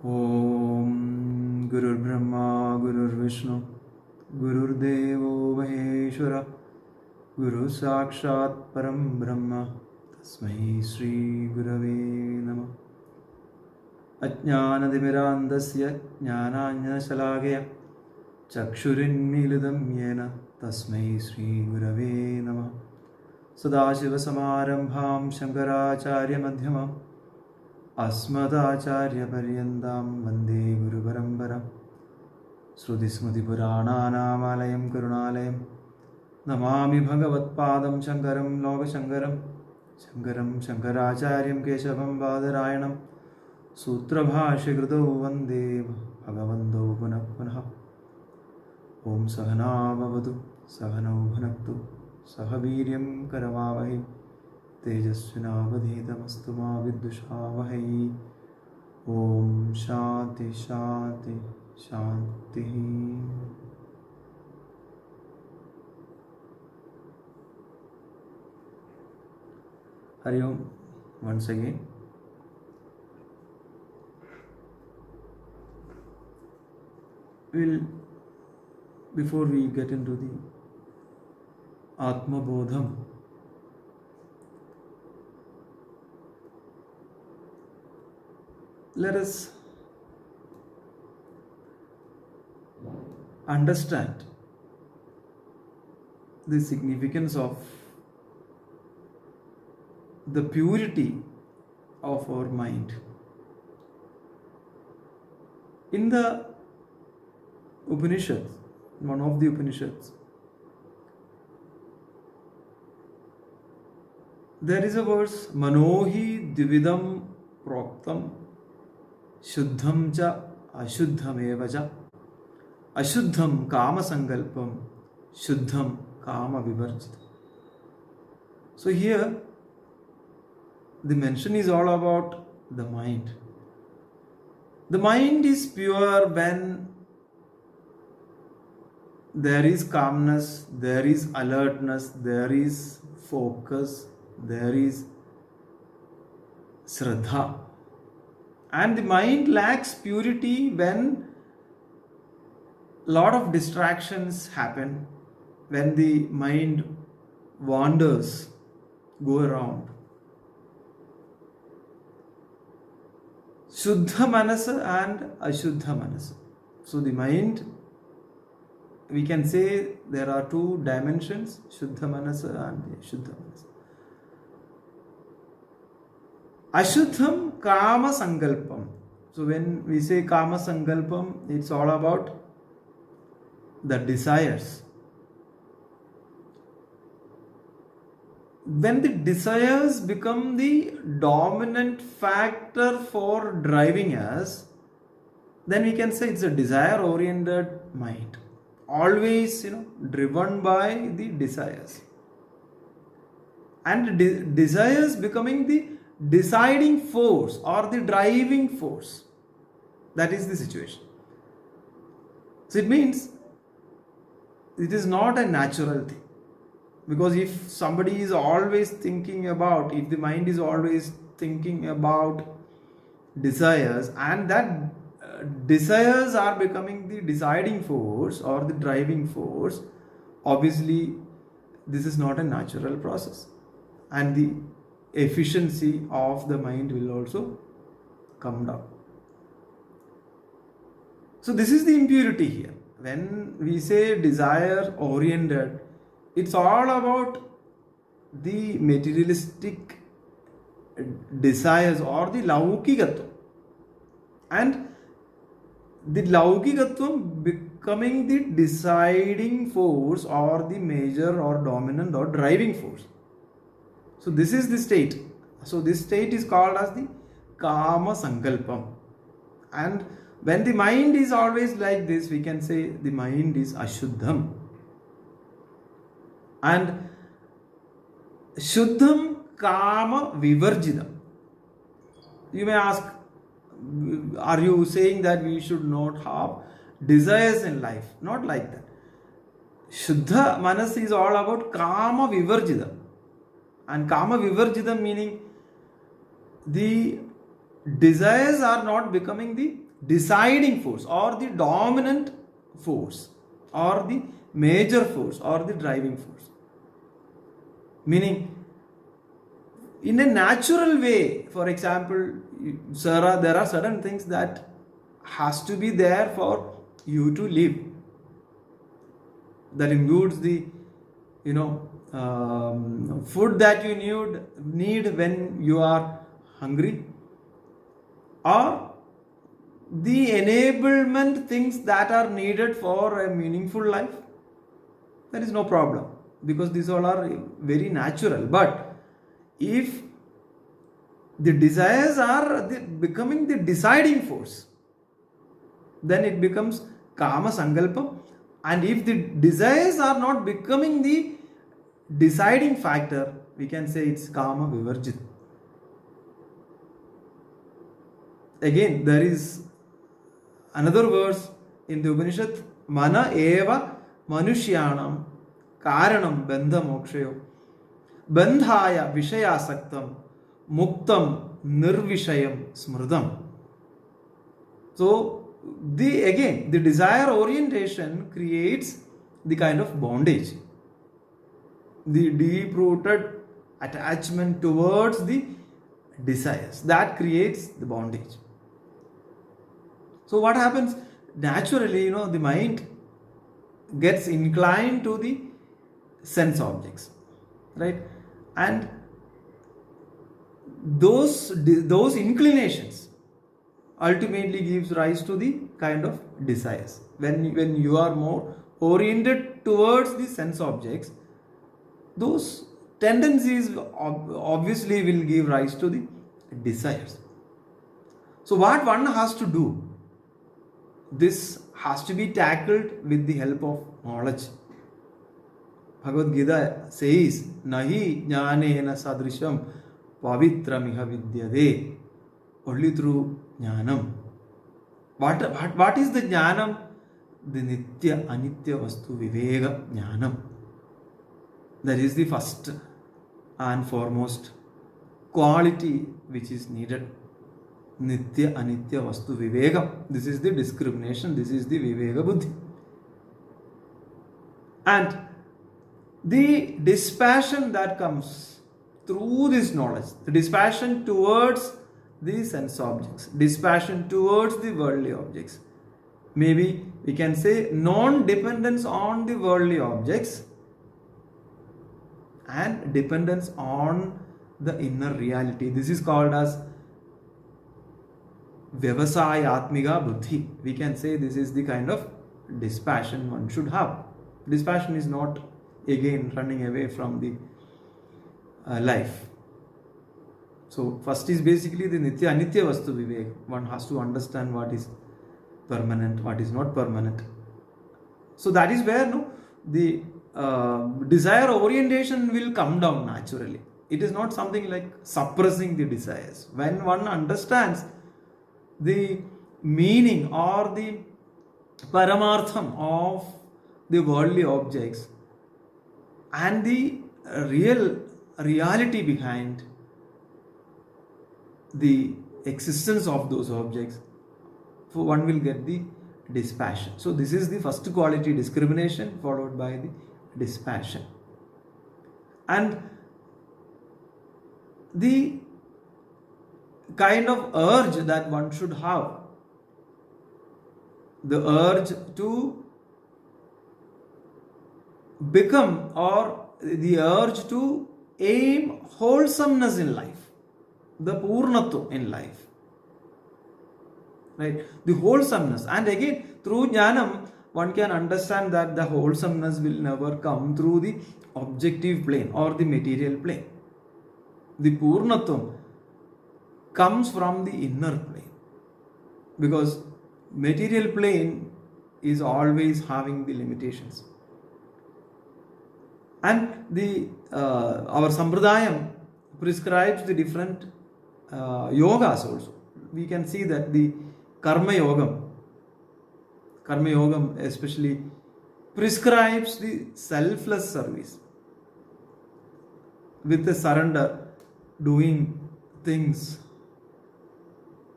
Om Gurur Brahma Gurur Vishnu Gurur Devo Maheshwara Guru Sakshat Param Brahma Tasmai Shri Gurave Namah Ajnanadimirandasya Jnananya Shalagaya Chakshurinmilidam Yena Tasmai Shri Gurave Namah Sadashiva Samarambham Shankaracharya Madhyamam Asmadacharya Paryandam Vande Guru Parambaram Shruti Smriti Purananamalayam Karunalayam Namami Bhagavatpadam Shankaram Logashankaram Shankaram Shankaracharyam Keshavam Badarayanam Sutra Bhashya Kritau Vande Bhagavando Punah Punah Om Sahana Bhavatu Sahanau Bhunaktu Sahaviryam Karavavahi Tejasvinavadhitamastu ma viddushavahai. Om Shanti Shanti Shanti. Hari Om once again. Before we get into the Atmabodham, let us understand the significance of the purity of our mind. In the Upanishads, one of the Upanishads, there is a verse, Manohi Dividam Proktam Shuddham cha Ashuddham evaja Ashuddham Kama Sankalpam Shuddham Kama Vivarjita. So here the mention is all about the mind. The mind is pure when there is calmness, there is alertness, there is focus, there is Shraddha. And the mind lacks purity when a lot of distractions happen, when the mind wanders, go around. Shuddha Manasa and Ashuddha Manasa. So the mind, we can say there are two dimensions, Shuddha Manasa and Ashuddha Manasa. Ashuddham Kama Sankalpam. So when we say Kama Sankalpam, it's all about the desires. When the desires become the dominant factor for driving us, then we can say it's a desire-oriented mind. Always, driven by the desires. And desires becoming the deciding force or the driving force. That is the situation. So it means it is not a natural thing. Because if somebody is always thinking about, if the mind is always thinking about desires, and that desires are becoming the deciding force or the driving force, obviously this is not a natural process. And the efficiency of the mind will also come down. So this is the impurity here. When we say desire oriented, it's all about the materialistic desires or the laukikatvam. And the laukikatvam becoming the deciding force or the major or dominant or driving force. So this is the state. So this state is called as the Kama Sankalpam. And when the mind is always like this, we can say the mind is Ashuddham. And Shuddham Kama Vivarjidam. You may ask, are you saying that we should not have desires in life? Not like that. Shuddha Manas is all about Kama Vivarjidam. And Kama Vivarjidam meaning the desires are not becoming the deciding force or the dominant force or the major force or the driving force. Meaning, in a natural way, for example, Sarah, there are certain things that has to be there for you to live. That includes the, food that you need when you are hungry, or the enablement things that are needed for a meaningful life. There is no problem, because these all are very natural. But if the desires are becoming the deciding force, then it becomes kama sankalpam. And if the desires are not becoming the deciding factor, we can say it's kama vivarjit. Again, there is another verse in the Upanishad, mana eva manushyanam karanam bandha mokshayo bandhaya vishayasaktam muktam nirvishayam smridam. So, the desire orientation creates the kind of bondage, the deep-rooted attachment towards the desires, that creates the bondage. So what happens? Naturally, the mind gets inclined to the sense objects, right? And those inclinations ultimately gives rise to the kind of desires. When you are more oriented towards the sense objects, those tendencies obviously will give rise to the desires. So what one has to do, this has to be tackled with the help of knowledge. Bhagavad Gita says, Nahi jnanena sadrisham pavitramiha vidyade. Only through jnanam. What is the jnanam? The nitya anitya vastu vivega jnanam. That is the first and foremost quality which is needed. Nitya anitya vastu vivega. This is the discrimination. This is the vivega buddhi. And the dispassion that comes through this knowledge, the dispassion towards the sense objects, dispassion towards the worldly objects. Maybe we can say non-dependence on the worldly objects and dependence on the inner reality. This is called as Vyavasayatmika Buddhi. We can say this is the kind of dispassion one should have. Dispassion is not again running away from the life. So first is basically the nitya anitya vastu vivek. One has to understand what is permanent, what is not permanent. So that is where the desire orientation will come down naturally. It is not something like suppressing the desires. When one understands the meaning or the paramartham of the worldly objects and the reality behind the existence of those objects, so one will get the dispassion. So this is the first quality, discrimination, followed by the dispassion. And the kind of urge that one should have, the urge to become, or the urge to aim wholesomeness in life, the purnatva in life, right? The wholesomeness. And again, through jnanam, one can understand that the wholesomeness will never come through the objective plane or the material plane. The purnatva comes from the inner plane, because material plane is always having the limitations. And the our sampradayam prescribes the different yogas also. We can see that the karma yogam especially prescribes the selfless service with the surrender, doing things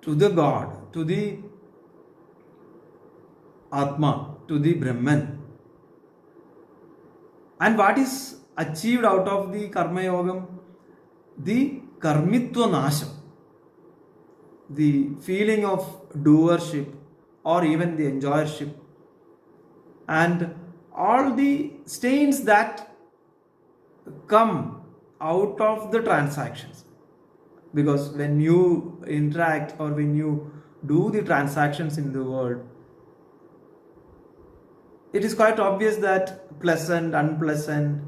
to the God, to the Atma, to the Brahman. And what is achieved out of the Karma Yogam? The Karmitva Nasham, the feeling of doership or even the enjoyership, and all the stains that come out of the transactions. Because when you interact or when you do the transactions in the world, it is quite obvious that pleasant, unpleasant,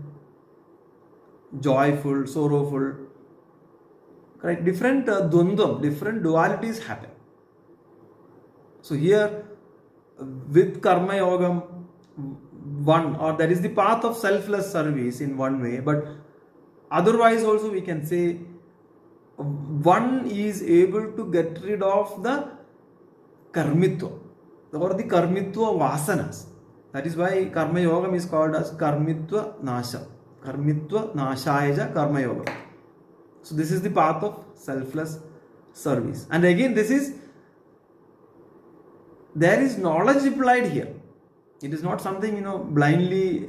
joyful, sorrowful, correct, different dvandvam, different dualities happen. So here with Karma Yogam, one, or that is the path of selfless service in one way, but otherwise also we can say one is able to get rid of the karmitva or the karmitva vasanas. That is why Karma Yogam is called as Karmitva Nasha. Karmitva Nashayaja Karma Yogam. So this is the path of selfless service. And again, there is knowledge applied here. It is not something, blindly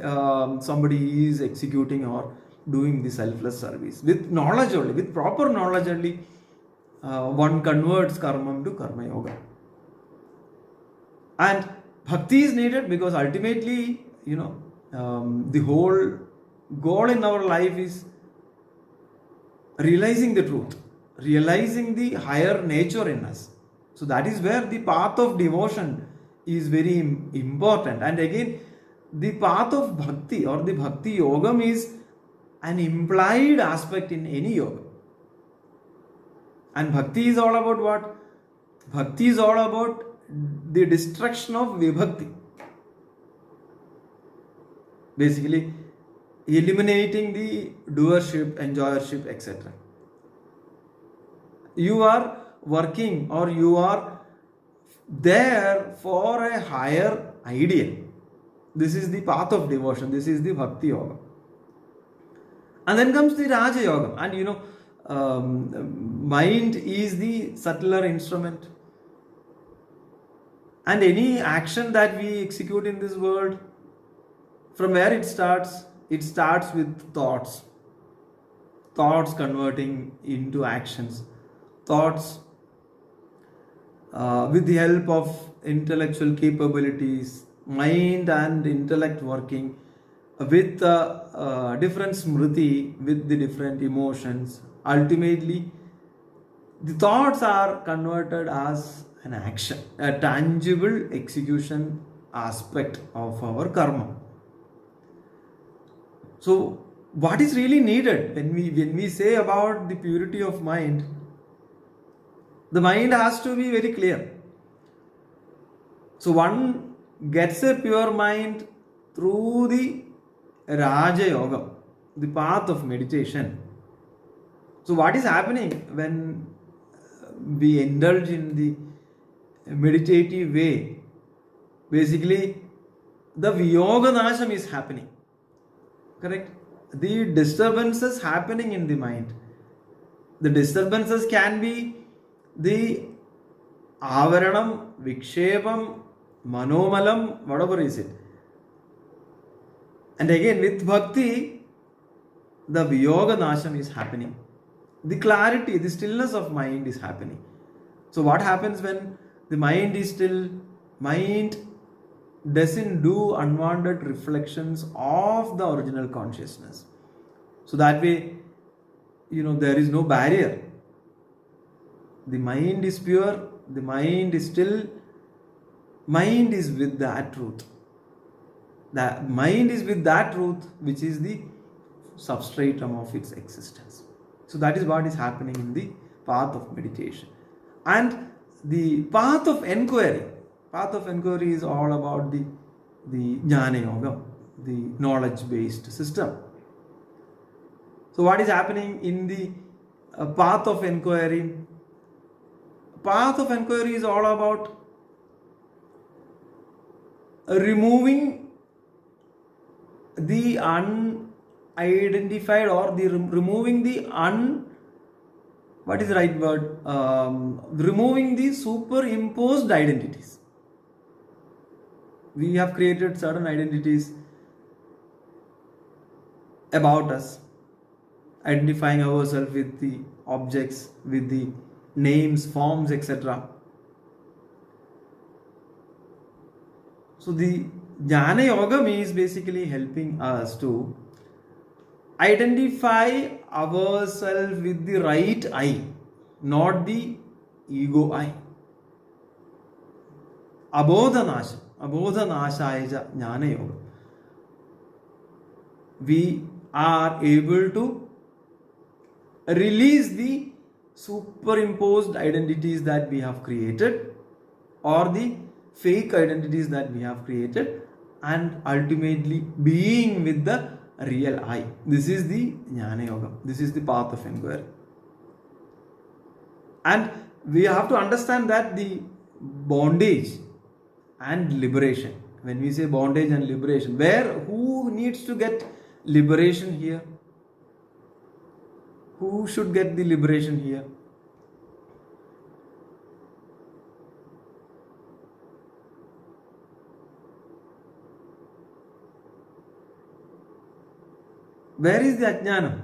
somebody is executing or doing the selfless service. With knowledge only, with proper knowledge only, one converts karma to Karma Yoga. And bhakti is needed because ultimately, the whole goal in our life is realizing the truth, realizing the higher nature in us. So that is where the path of devotion is very important. And again, the path of bhakti or the bhakti yogam is an implied aspect in any yoga. And bhakti is all about what? Bhakti is all about the destruction of vibhakti. Basically, eliminating the doership, enjoyership, etc. You are working or you are there for a higher ideal. This is the path of devotion. This is the bhakti yoga. And then comes the Raja Yoga. And mind is the subtler instrument. And any action that we execute in this world, from where it starts with thoughts. Thoughts converting into actions. Thoughts with the help of intellectual capabilities, mind and intellect working with different smriti, with the different emotions. Ultimately, the thoughts are converted as an action, a tangible execution aspect of our karma. So, what is really needed when we say about the purity of mind? The mind has to be very clear. So one gets a pure mind through the Raja Yoga, the path of meditation. So what is happening when we indulge in the meditative way? Basically, the Viyoga Nasham is happening. Correct? The disturbances happening in the mind. The disturbances can be the avaranam, vikshepam, manomalam, whatever is it. And again, with bhakti, the viyoga nasham is happening. The clarity, the stillness of mind is happening. So what happens when the mind is still? Mind doesn't do unwanted reflections of the original consciousness. So that way, there is no barrier. The mind is pure, the mind is still, mind is with that truth. The mind is with that truth which is the substratum of its existence. So that is what is happening in the path of meditation. And the path of inquiry is all about the Jnana Yoga, the knowledge-based system. So what is happening in the path of inquiry? Path of inquiry is all about removing the unidentified or removing the what is the right word? Removing the superimposed identities. We have created certain identities about us, identifying ourselves with the objects, with the names, forms, etc. So the Jnana Yoga is basically helping us to identify ourselves with the right I, not the ego I. Abodhanasha, Abodhanashaya Jnana Yoga. We are able to release the superimposed identities that we have created, or the fake identities that we have created, and ultimately being with the real I. This is the Jnana Yoga. This is the path of inquiry. And we have to understand that the bondage and liberation, when we say bondage and liberation, who needs to get liberation here? Who should get the liberation here? Where is the Ajnana?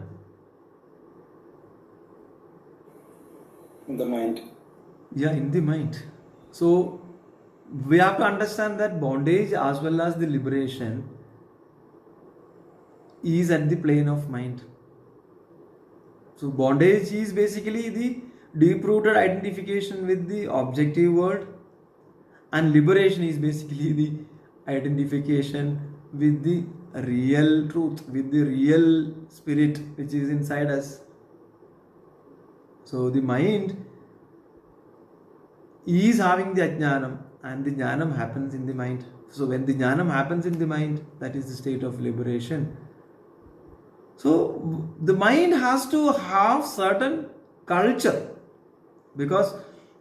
In the mind. Yeah, in the mind. So we have to understand that bondage as well as the liberation is at the plane of mind. So bondage is basically the deep-rooted identification with the objective world, and liberation is basically the identification with the real truth, with the real spirit which is inside us. So the mind is having the ajnanam, and the jnanam happens in the mind. So when the jnanam happens in the mind, that is the state of liberation. So the mind has to have certain culture, because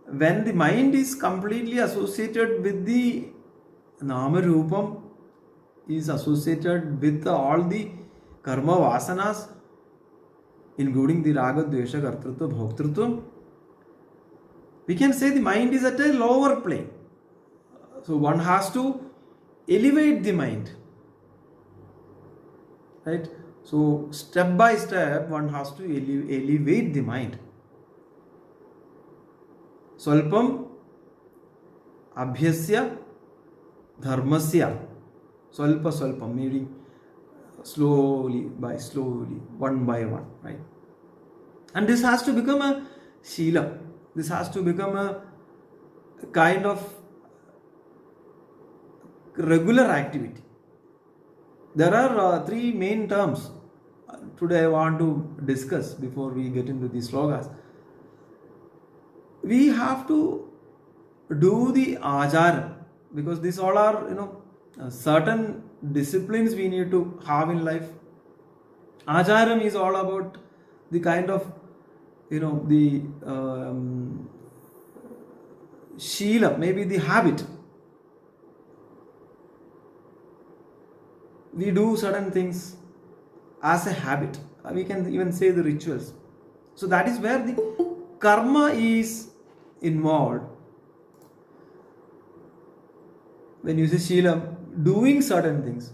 when the mind is completely associated with the nama rupam, is associated with all the karma vasanas, including the raga, dvesha, kartrutva, bhoktrutva, we can say the mind is at a lower plane. So one has to elevate the mind, right? So step by step one has to elevate the mind. Swalpam abhyasya dharmasya. Swalpam, meaning slowly, one by one, right? And this has to become a shila. This has to become a kind of regular activity. There are three main terms today I want to discuss before we get into the slokas. We have to do the acharam, because these all are, certain disciplines we need to have in life. Acharam is all about the kind of, the shila, maybe the habit. We do certain things as a habit. We can even say the rituals. So that is where the karma is involved. When you say shila, doing certain things,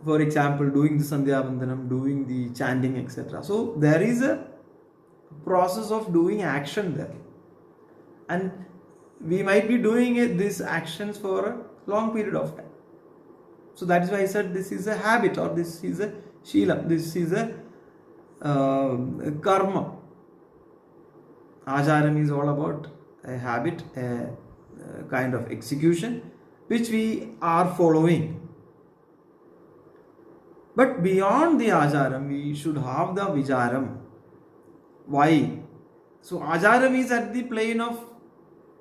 for example, doing the sandhya vandanam, doing the chanting, etc. So there is a process of doing action there, and we might be doing these actions for a long period of time. So that is why I said this is a habit, or this is a shila, this is a karma. Acharam is all about a habit, a kind of execution which we are following. But beyond the acharam, we should have the vicharam. Why? So acharam is at the plane of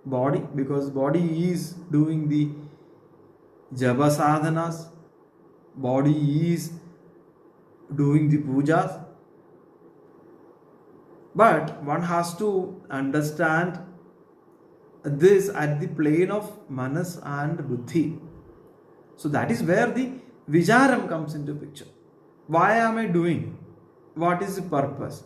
body, because body is doing the japa sadhanas, body is doing the pujas. But one has to understand this at the plane of manas and buddhi. So that is where the vicharam comes into picture. Why am I doing? What is the purpose?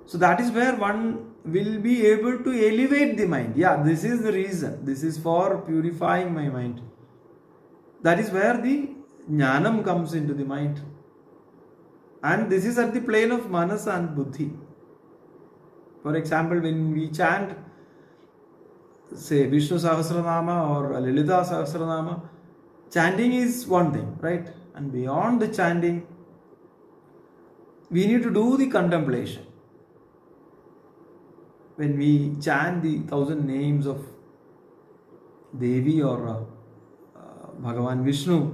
So that is where one will be able to elevate the mind. Yeah, this is the reason. This is for purifying my mind. That is where the jnanam comes into the mind. And this is at the plane of manas and buddhi. For example, when we chant, say, Vishnu Sahasranama or Lilita Sahasranama, chanting is one thing, right? And beyond the chanting, we need to do the contemplation. When we chant the 1,000 names of Devi or Bhagavan Vishnu,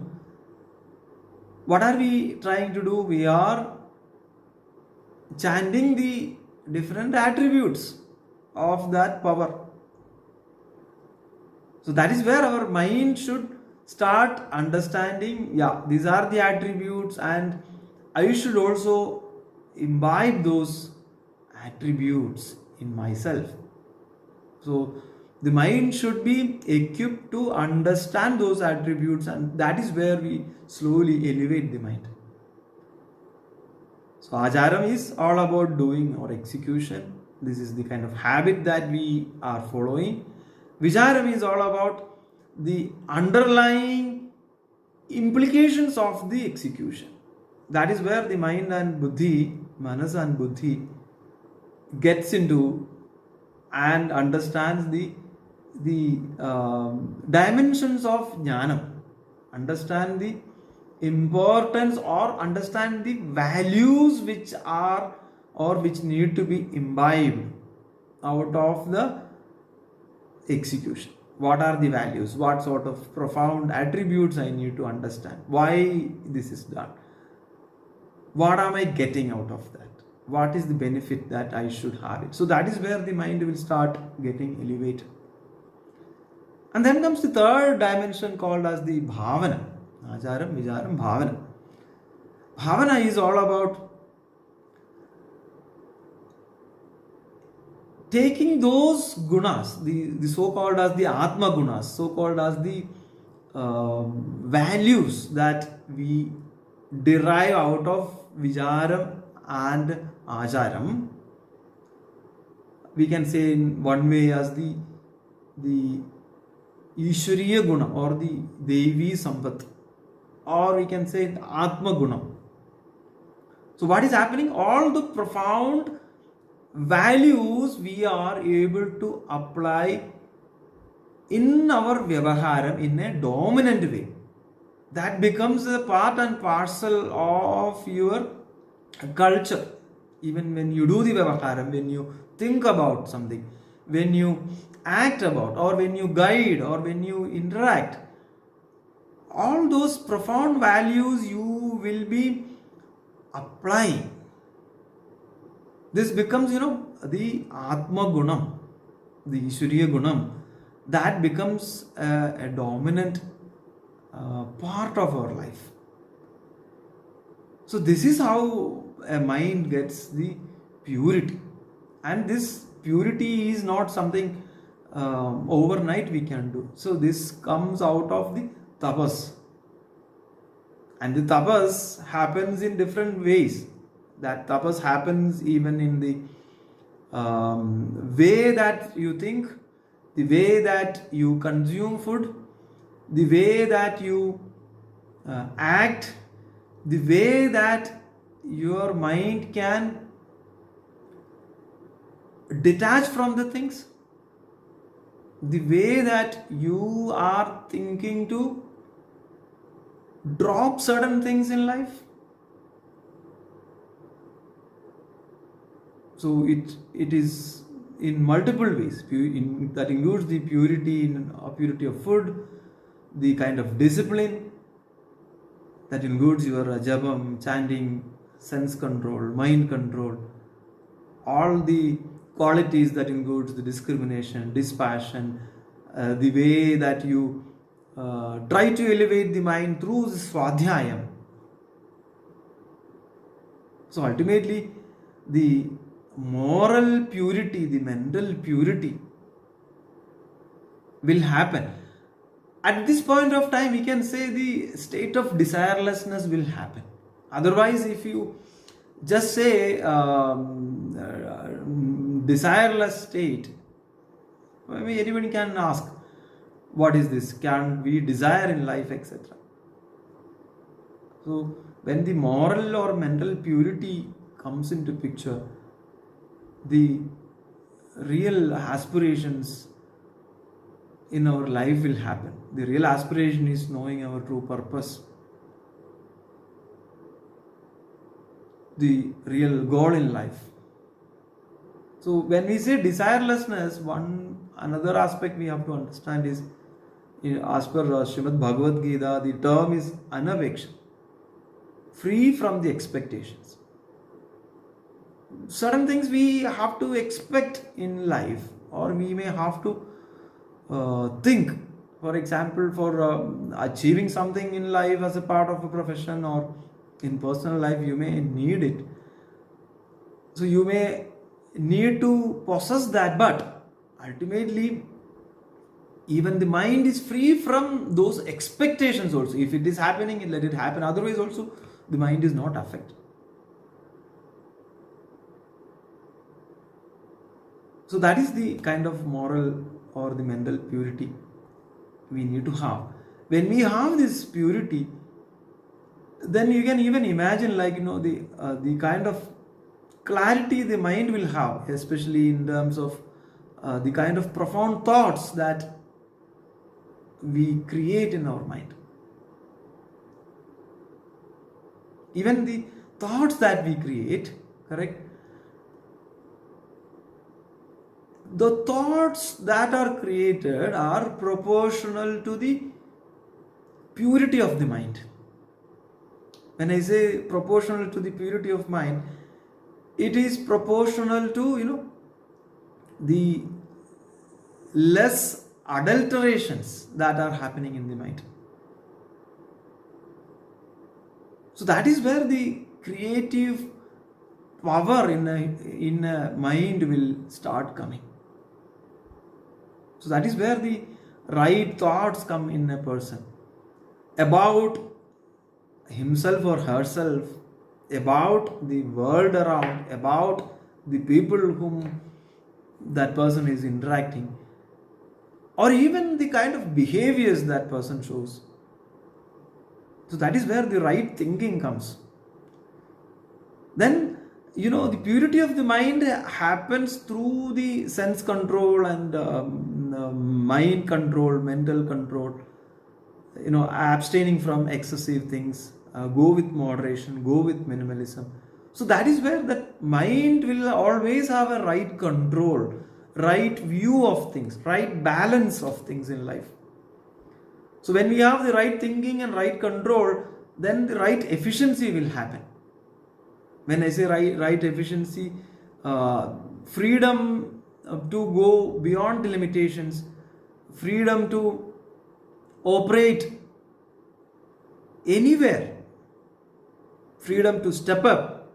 what are we trying to do? We are chanting the different attributes of that power. So that is where our mind should start understanding, yeah, these are the attributes, and I should also imbibe those attributes in myself. So the mind should be equipped to understand those attributes, and that is where we slowly elevate the mind. So acharam is all about doing or execution. This is the kind of habit that we are following. Vicharam is all about the underlying implications of the execution. That is where the mind and buddhi, manas and buddhi, gets into and understands the dimensions of jnanam, understand the importance or understand the values which are or which need to be imbibed out of the execution. What are the values? What sort of profound attributes I need to understand? Why this is done? What am I getting out of that? What is the benefit that I should have it? So that is where the mind will start getting elevated. And then comes the third dimension called as the bhavana. Acharam, vicharam, bhavana. Bhavana is all about taking those gunas, the so-called as the Atma gunas, so-called as the values that we derive out of vicharam and acharam. We can say in one way as the Ishwariya guna or the Devi Sampat, or we can say the Atma guna. So what is happening? All the profound values we are able to apply in our vyavaharam in a dominant way. That becomes a part and parcel of your culture. Even when you do the vyavaharam, when you think about something, when you act about, or when you guide, or when you interact, all those profound values you will be applying. This becomes, the Atma Gunam, the Ishwariya Gunam, that becomes a dominant part of our life. So this is how a mind gets the purity. And this purity is not something overnight we can do. So this comes out of the tapas. And the tapas happens in different ways. That tapas happens even in the way that you think, the way that you consume food, the way that you act, the way that your mind can detach from the things, the way that you are thinking to drop certain things in life. So it is in multiple ways. That includes the purity of food, the kind of discipline, that includes your jabam, chanting, sense control, mind control, all the qualities that includes the discrimination, dispassion, the way that you try to elevate the mind through swadhyayam. So ultimately, the moral purity, the mental purity will happen. At this point of time, we can say the state of desirelessness will happen. Otherwise, if you just say desireless state. I mean, anybody can ask, what is this? Can we desire in life, etc.? So, when the moral or mental purity comes into picture, the real aspirations in our life will happen. The real aspiration is knowing our true purpose, the real goal in life. So when we say desirelessness, another aspect we have to understand is, as per Srimad Bhagavad Gita, the term is anapeksha, free from the expectations. Certain things we have to expect in life, or we may have to think. For example, for achieving something in life as a part of a profession or in personal life, you may need it. So you may need to possess that, but ultimately even the mind is free from those expectations also. If it is happening, let it happen. Otherwise also the mind is not affected. So that is the kind of moral or the mental purity we need to have. When we have this purity, then you can even imagine, like, the kind of clarity the mind will have, especially in terms of the kind of profound thoughts that we create in our mind. Even the thoughts that we create, correct? The thoughts that are created are proportional to the purity of the mind. When I say proportional to the purity of mind, it is proportional to, the less adulterations that are happening in the mind. So that is where the creative power in a mind will start coming. So that is where the right thoughts come in a person about himself or herself, about the world around, about the people whom that person is interacting, or even the kind of behaviors that person shows. So that is where the right thinking comes. Then, the purity of the mind happens through the sense control and mind control, mental control, abstaining from excessive things, go with moderation, go with minimalism. So that is where that mind will always have a right control, right view of things, right balance of things in life. So when we have the right thinking and right control, then the right efficiency will happen. When I say right efficiency, freedom to go beyond the limitations, freedom to operate anywhere, freedom to step up,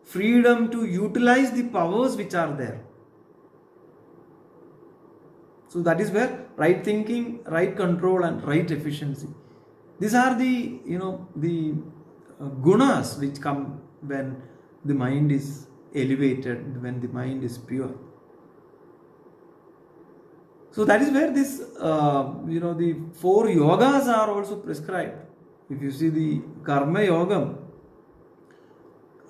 freedom to utilize the powers which are there. So that is where right thinking, right control and right efficiency. These are the, the gunas which come when the mind is elevated, when the mind is pure. So that is where this, the 4 yogas are also prescribed. If you see the karma yogam,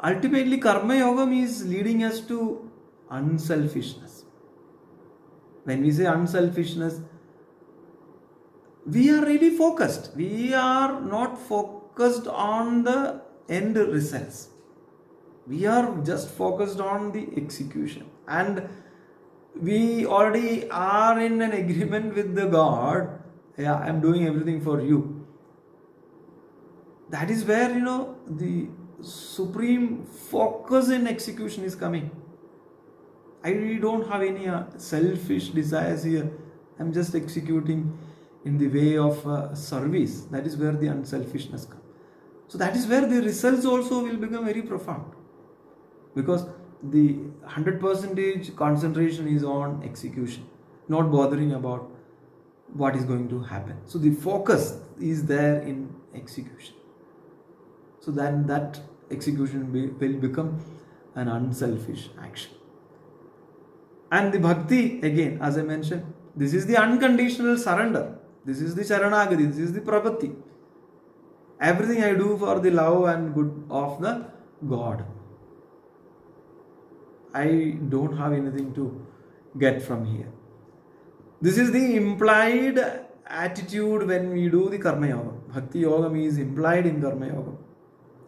ultimately karma yogam is leading us to unselfishness. When we say unselfishness, we are really focused. We are not focused on the end results. We are just focused on the execution. And we already are in an agreement with the God. Yeah, I am doing everything for you. That is where, the supreme focus in execution is coming. I really don't have any selfish desires here. I'm just executing in the way of service. That is where the unselfishness comes. So that is where the results also will become very profound. Because the 100% concentration is on execution, not bothering about what is going to happen. So the focus is there in execution. So then that execution will become an unselfish action. And the bhakti, again, as I mentioned, this is the unconditional surrender. This is the Charanagati, this is the Prapatti. Everything I do for the love and good of the God. I don't have anything to get from here. This is the implied attitude when we do the Karma Yoga. Bhakti Yogam is implied in Karma Yoga.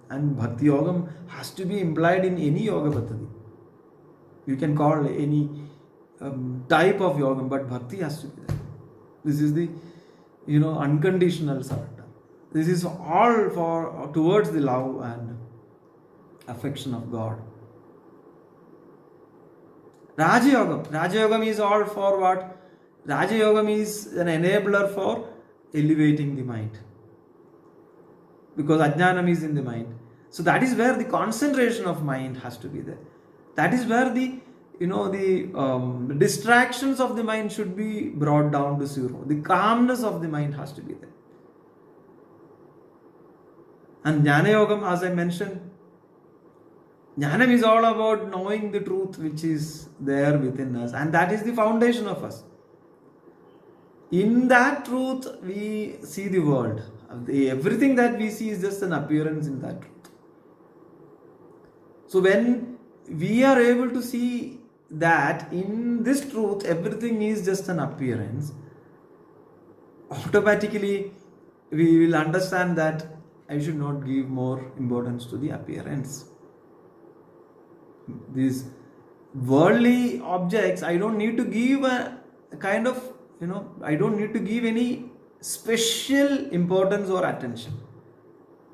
And Bhakti Yogam has to be implied in any Yoga Paddhati. You can call any type of Yogam, but Bhakti has to be there. This is the, unconditional surrender. This is all for towards the love and affection of God. Raja Yogam is all for what? Raja Yogam is an enabler for elevating the mind. Because Ajnanam is in the mind. So that is where the concentration of mind has to be there. That is where the distractions of the mind should be brought down to zero. The calmness of the mind has to be there. And Jnana Yogam, as I mentioned, Jnanam is all about knowing the truth which is there within us. And that is the foundation of us. In that truth, we see the world. Everything that we see is just an appearance in that truth. So when we are able to see that in this truth, everything is just an appearance, automatically we will understand that I should not give more importance to the appearance. These worldly objects, I don't need to give a kind of, I don't need to give any special importance or attention.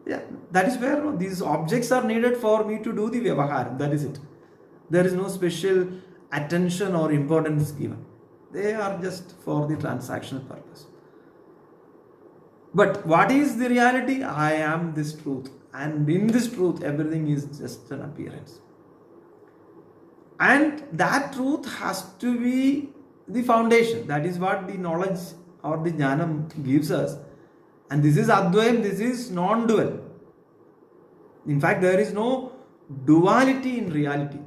Yeah, that is where these objects are needed for me to do the vyavahar. That is it. There is no special attention or importance given. They are just for the transactional purpose. But what is the reality? I am this truth. And in this truth, everything is just an appearance. And that truth has to be the foundation. That is what the knowledge or the jnanam gives us. And this is advayam, this is non-dual. In fact, there is no duality in reality.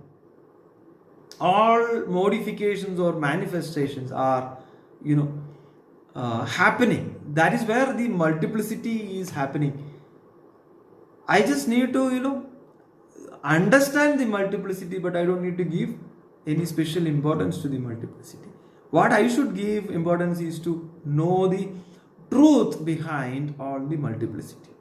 All modifications or manifestations are, happening. That is where the multiplicity is happening. I just need to, understand the multiplicity, but I don't need to give any special importance to the multiplicity. What I should give importance is to know the truth behind all the multiplicity.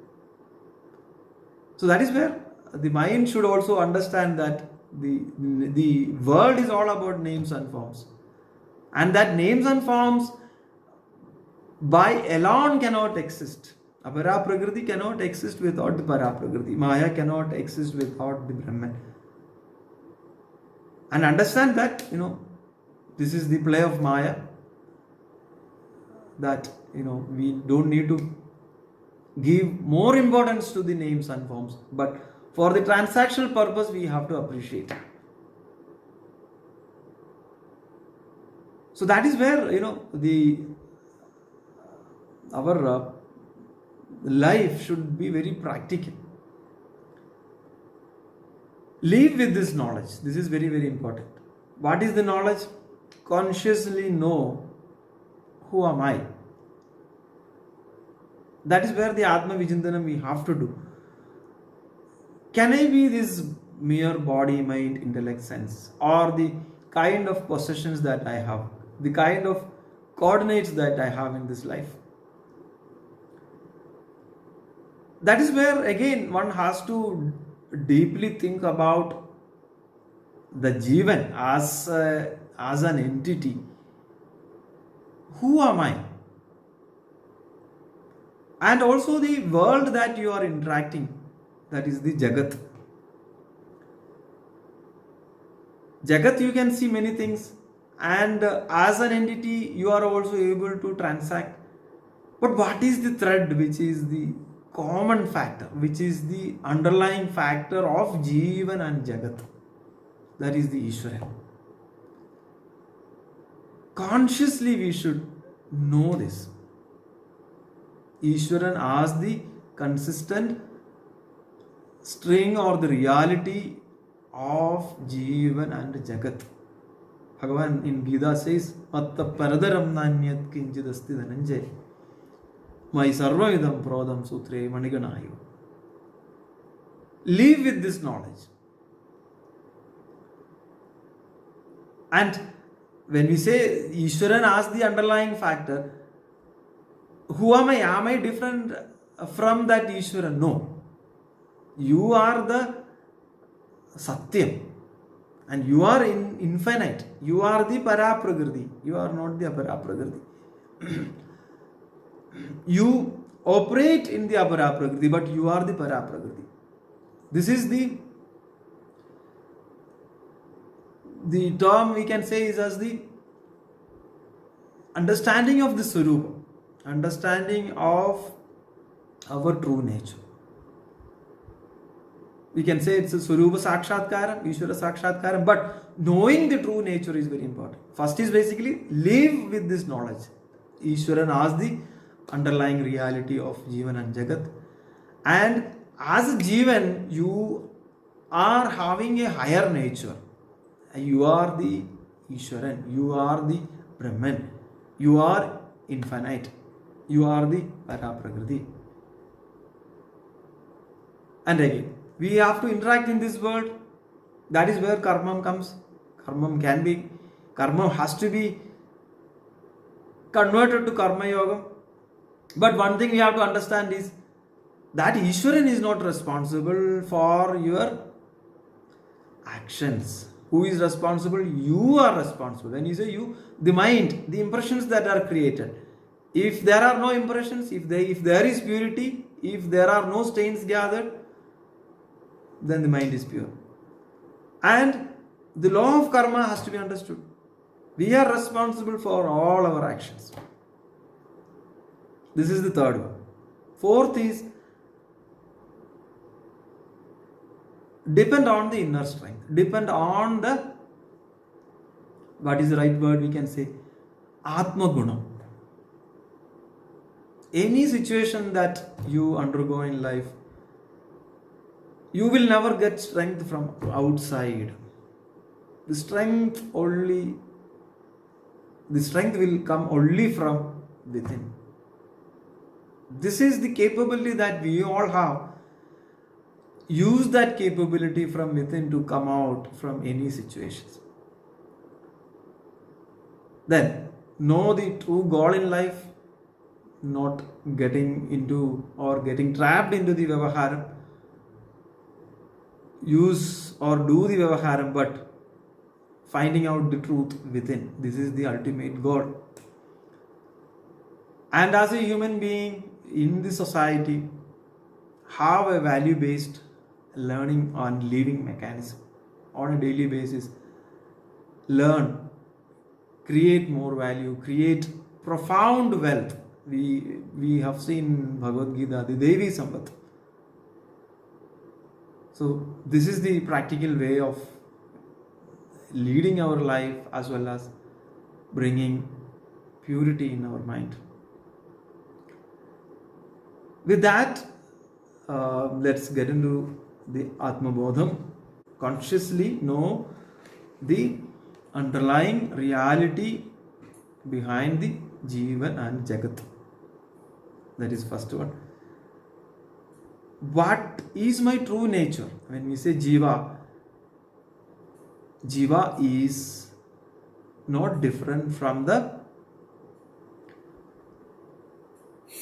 So that is where the mind should also understand that the world is all about names and forms. And that names and forms by alone cannot exist. Apara Prakriti cannot exist without the Para Prakriti. Maya cannot exist without the Brahman. And understand that, this is the play of Maya. That, we don't need to give more importance to the names and forms. But for the transactional purpose, we have to appreciate. So that is where, our life should be very practical. Live with this knowledge. This is very, very important. What is the knowledge? Consciously know who am I. That is where the Atma Vijindanam we have to do. Can I be this mere body, mind, intellect, sense, or the kind of possessions that I have, the kind of coordinates that I have in this life? That is where again one has to deeply think about the Jivan as an entity. Who am I? And also the world that you are interacting, that is the Jagat. Jagat, you can see many things, and as an entity you are also able to transact. But what is the thread which is the common factor, which is the underlying factor of Jivan and Jagat? That is the Ishvara. Consciously we should know this. Ishwaran as the consistent string or the reality of Jivan and Jagat. Bhagavan in Gita says, Matta Paradaram Nanyat Kinchidasti Dhananjay. My Sarvavidam Prodam Sutre Maniganayu. Live with this knowledge. And when we say Ishwaran as the underlying factor, who am I? Am I different from that Ishwaran? No. You are the Satyam. And you are infinite. You are the Paraprakriti. You are not the Aparaprakriti. You operate in the Aparaprakriti, but you are the Paraprakriti. This is the term we can say is as the understanding of the Swarupa, understanding of our true nature. We can say it's a Swarupa Sakshatkaram, Ishvara Sakshatkaram, but knowing the true nature is very important. First is basically live with this knowledge. Ishwaran as the underlying reality of Jivan and Jagat. And as a Jivan, you are having a higher nature. You are the Ishwaran, you are the Brahman, you are infinite, you are the Paraprakriti. And again, we have to interact in this world. That is where karma comes. Karma has to be converted to karma yoga. But one thing we have to understand is that Ishwaran is not responsible for your actions. Who is responsible? You are responsible. When you say you, the mind, the impressions that are created. If there are no impressions, if there is purity, if there are no stains gathered, then the mind is pure. And the law of karma has to be understood. We are responsible for all our actions. This is the third one. Fourth is depend on the inner strength. Depend on the, what is the right word we can say? Atmaguna. Any situation that you undergo in life, you will never get strength from outside. The strength will come only from within. This is the capability that we all have. Use that capability from within to come out from any situations. Then, know the true goal in life, not getting into or getting trapped into the Vyavaharam. Use or do the Vyavaharam, but finding out the truth within. This is the ultimate goal. And as a human being in the society, have a value-based learning on living mechanism on a daily basis. Learn, create more value, create profound wealth. We have seen Bhagavad Gita, the Devi Samvat. So this is the practical way of leading our life as well as bringing purity in our mind. With that, let's get into the Atmabodham. Consciously know the underlying reality behind the Jivan and Jagat. That is first one. What is my true nature? When we say Jiva, Jiva is not different from the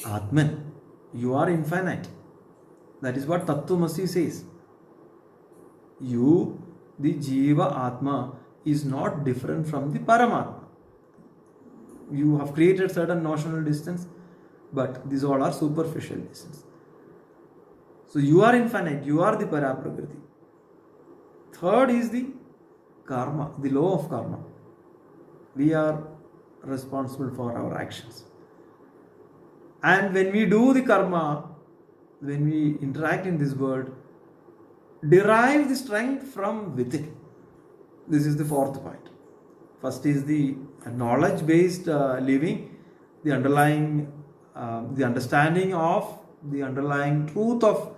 Atman. You are infinite. That is what Tattvamasi says. You, the Jiva Atma, is not different from the Paramatma. You have created certain notional distance, but these all are superficial distance. So you are infinite, you are the Paraprakriti. Third is the karma, the law of karma. We are responsible for our actions. And when we do the karma, when we interact in this world, derive the strength from within. This is the fourth point. First is the knowledge-based living, the underlying, the understanding of the underlying truth of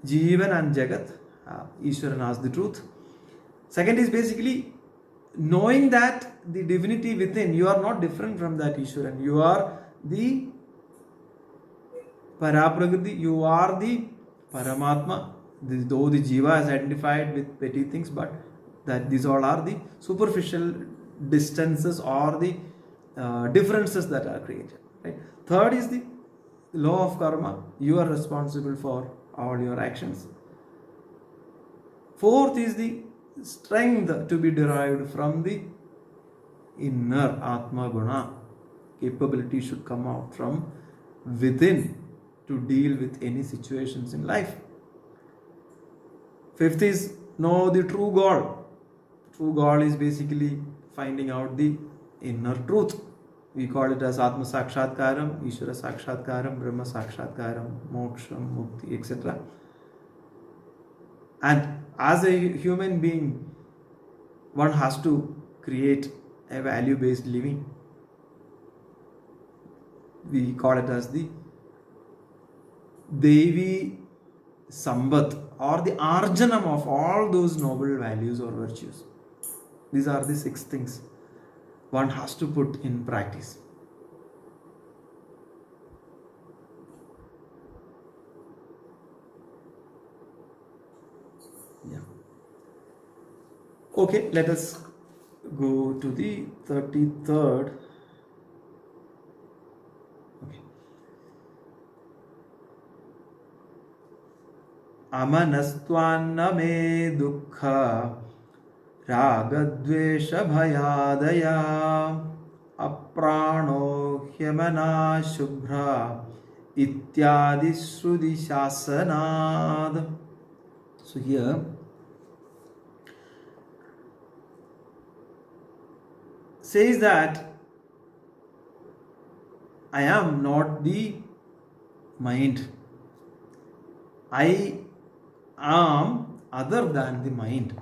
Jivan and Jagat. Ishwaran as the truth. Second is basically knowing that the divinity within, you are not different from that Ishwaran. You are the Paraprakriti, you are the Paramatma. Though the Jiva is identified with petty things, but that these all are the superficial distances or the differences that are created. Right? Third is the law of karma. You are responsible for all your actions. Fourth is the strength to be derived from the inner Atma Guna. Capability should come out from within to deal with any situations in life. Fifth is know the true goal. True goal is basically finding out the inner truth. We call it as Atma Sakshatkaram, Ishvara Sakshatkaram, Brahma Sakshatkaram, Moksha, Mukti, etc. And as a human being, one has to create a value-based living. We call it as the Devi Sambat, or the Arjanam of all those noble values or virtues. These are the 6 things one has to put in practice. Yeah. Okay, let us go to the 33rd. Okay. Amanastvanna me dukkha ragadvesha bhayadaya aprano hyamana shubhra ityadi shrudi shasanad. So here says that I am not the mind. I am other than the mind.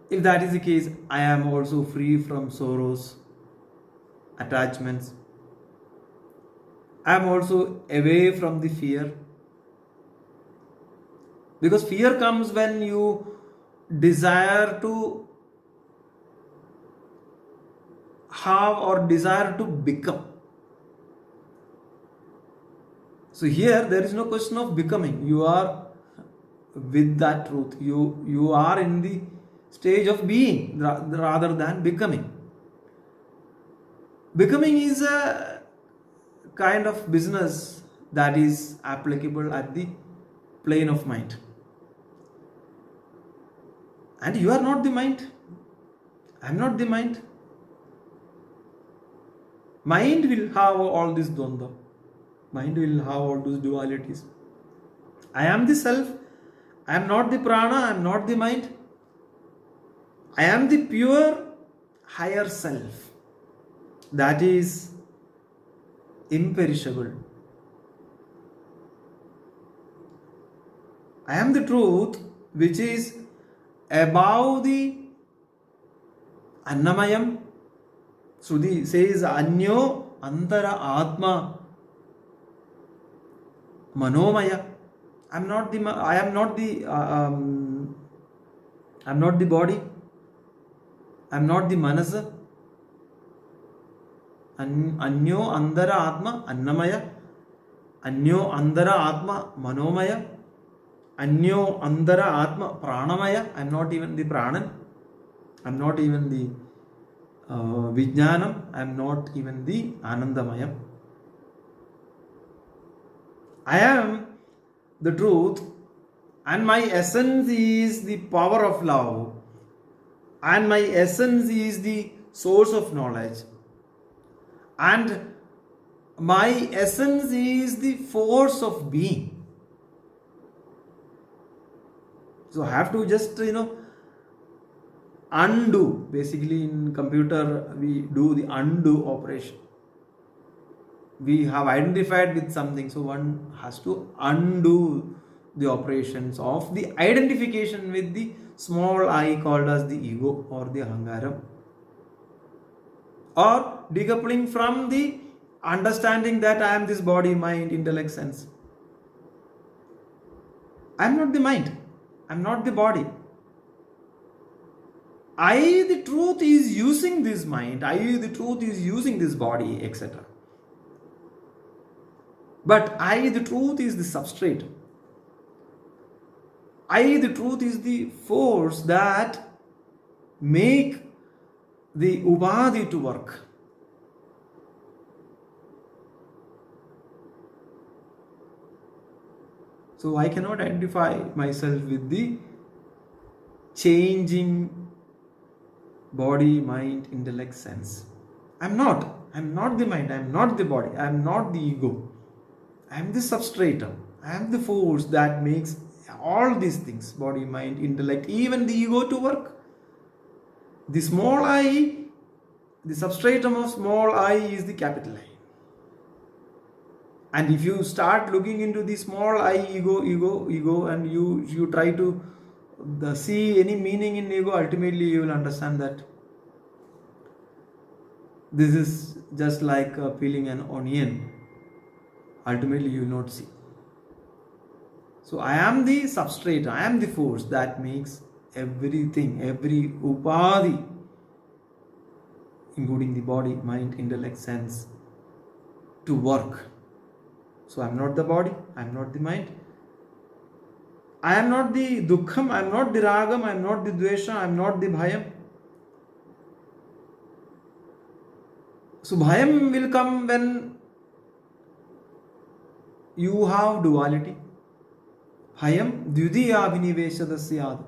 If that is the case, I am also free from sorrows, attachments. I am also away from the fear. Because fear comes when you desire to have or desire to become. So here there is no question of becoming. You are with that truth. You are in the stage of being rather than becoming. Becoming is a kind of business that is applicable at the plane of mind. And you are not the mind. I am not the mind. Mind will have all this dvandva. Mind will have all those dualities. I am the self. I am not the prana. I am not the mind. I am the pure higher self. That is imperishable. I am the truth which is above the Annamayam. Shruti says Anyo Antara Atma Manomaya. I am not the body. I am not the manasa. Anyo Andara Atma Annamaya. Anyo Andara Atma Manomaya. Anyo Andara Atma Pranamaya. I am not even the Pranan. I am not even the Vijnanam. I am not even the Anandamaya. I am the truth, and my essence is the power of love, and my essence is the source of knowledge, and my essence is the force of being. So I have to just undo. Basically in computer we do the undo operation. We have identified with something, so one has to undo the operations of the identification with the small I called as the ego or the ahangaram, or decoupling from the understanding that I am this body, mind, intellect, sense. I am not the mind. I am not the body. I, the truth, is using this mind, I, the truth, is using this body, etc. But I, the truth, is the substrate. I, the truth, is the force that make the upadhi to work. So I cannot identify myself with the changing body, mind, intellect, sense. I'm not the mind, I'm not the body, I'm not the ego. I'm the substratum. I am the force that makes all these things, body, mind, intellect, even the ego, to work. The small I, the substratum of small I, is the capital I. And if you start looking into the small I, ego, and you try to see any meaning in ego, ultimately you will understand that this is just like peeling an onion. Ultimately you will not see. So I am the substrate, I am the force that makes everything, every upadhi, including the body, mind, intellect, sense, to work. So I am not the body, I am not the mind. I am not the dukkham, I am not the ragam, I am not the dvesha, I am not the bhayam. So bhayam will come when you have duality. Bhayam dvidiya abhiniveshadasyad.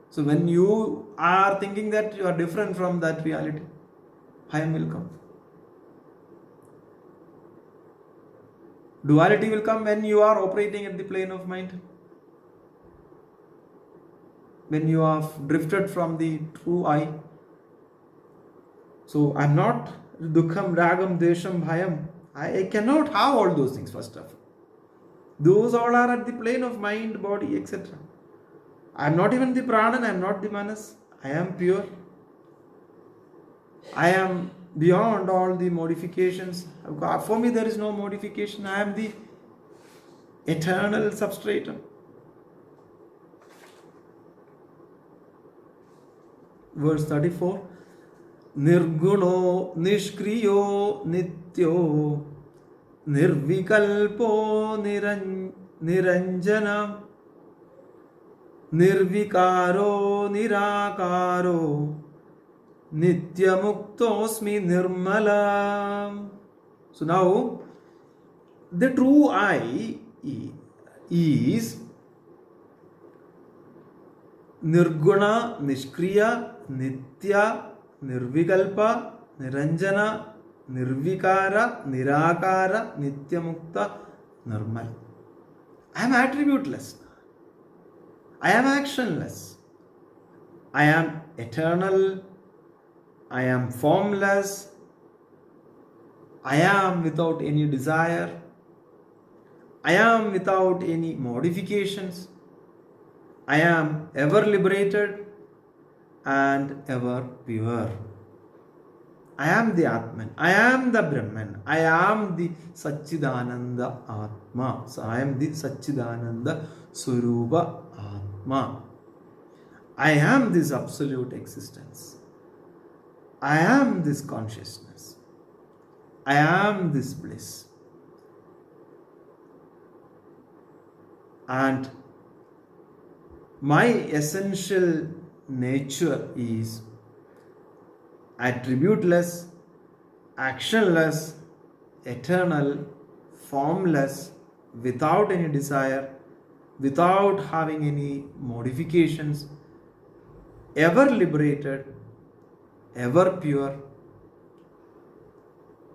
So when you are thinking that you are different from that reality, bhayam will come. Duality will come when you are operating at the plane of mind. When you have drifted from the true I. So I'm not dukkham, ragam, desham, bhayam. I cannot have all those things, first of all. Those all are at the plane of mind, body, etc. I am not even the pranan, I am not the manas. I am pure. I am beyond all the modifications. For me, there is no modification. I am the eternal substratum. Verse 34. Nirguno nishkriyo nityo nirvikalpo niranjana nirvikaro nirakaro nityamuktosmi nirmala. So now the true I is nirguna, nishkriya, nitya, nirvikalpa, niranjana, nirvikara, nirakara, nityamukta, nirmal. I am attributeless. I am actionless. I am eternal. I am formless. I am without any desire. I am without any modifications. I am ever liberated and ever pure. I am the Atman. I am the Brahman. I am the Satchidananda Atma. So I am the Satchidananda Surupa Atma. I am this absolute existence. I am this consciousness. I am this bliss. And my essential nature is attributeless, actionless, eternal, formless, without any desire, without having any modifications, ever liberated, ever pure.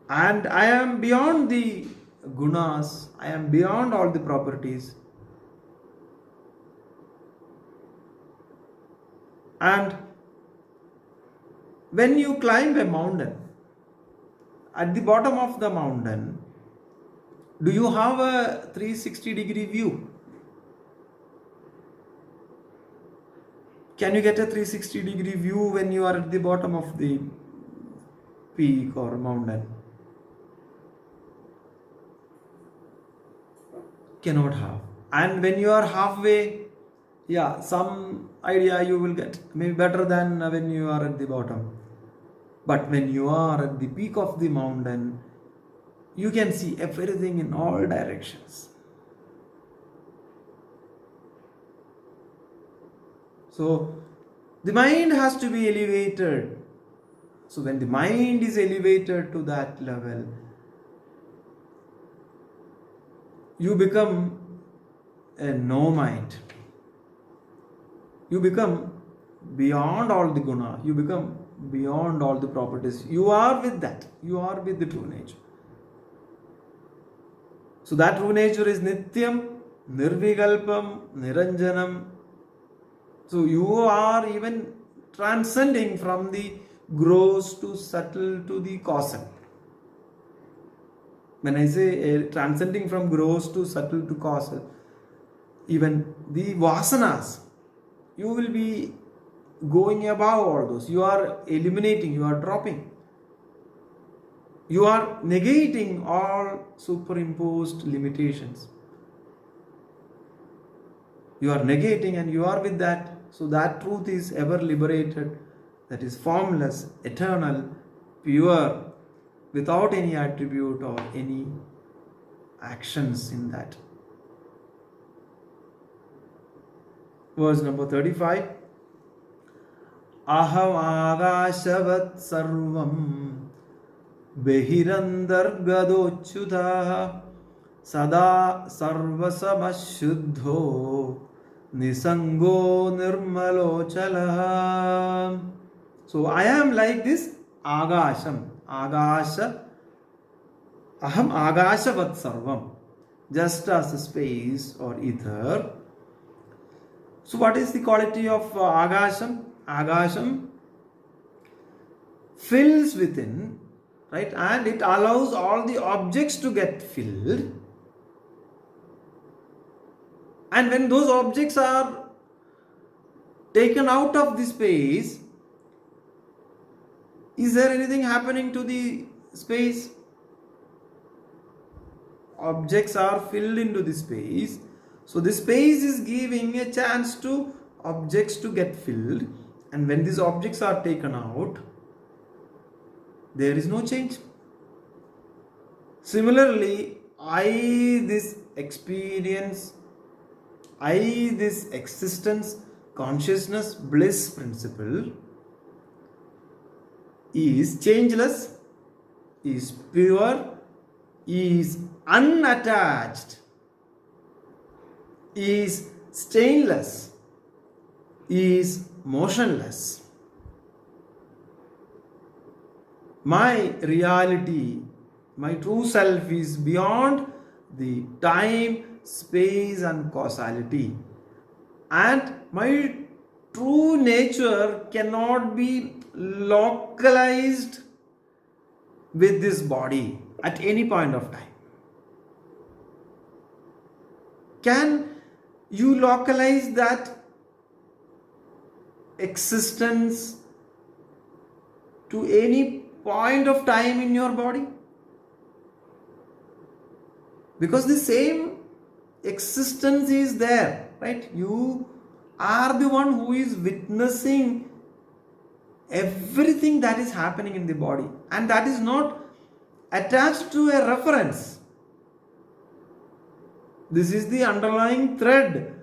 And I am beyond the gunas, I am beyond all the properties. And when you climb a mountain, at the bottom of the mountain, do you have a 360-degree view? Can you get a 360-degree view when you are at the bottom of the peak or mountain? Cannot have. And when you are halfway, yeah, some idea you will get, maybe better than when you are at the bottom. But when you are at the peak of the mountain, you can see everything in all directions. So the mind has to be elevated. So when the mind is elevated to that level, you become a no mind. You become beyond all the guna. You become beyond all the properties. You are with that. You are with the true nature. So that true nature is Nityam, Nirvikalpam, Niranjanam. So you are even transcending from the gross to subtle to the causal. When I say transcending from gross to subtle to causal, even the vasanas, you will be going above all those. You are eliminating, you are dropping. You are negating all superimposed limitations. You are negating and you are with that. So that truth is ever liberated, that is formless, eternal, pure, without any attribute or any actions in that. Verse number 35. Aham agashavat sarvam behirandargadochyuta sada sarvasamashuddho nisango nirmalochala. So I am like this agasham. Agasha. Aham agashavat sarvam. Just as space or ether. So what is the quality of agasham? Agasham fills within, right? And it allows all the objects to get filled. And when those objects are taken out of the space, is there anything happening to the space? Objects are filled into the space. So the space is giving a chance to objects to get filled. And when these objects are taken out, there is no change. Similarly, this experience, this existence, consciousness, bliss principle is changeless, is pure, is unattached, is stainless, is motionless. My reality, my true self is beyond the time, space and causality. And my true nature cannot be localized with this body at any point of time. Can you localize that existence to any point of time in your body? Because the same existence is there, right? You are the one who is witnessing everything that is happening in the body, and that is not attached to a reference. This is the underlying thread.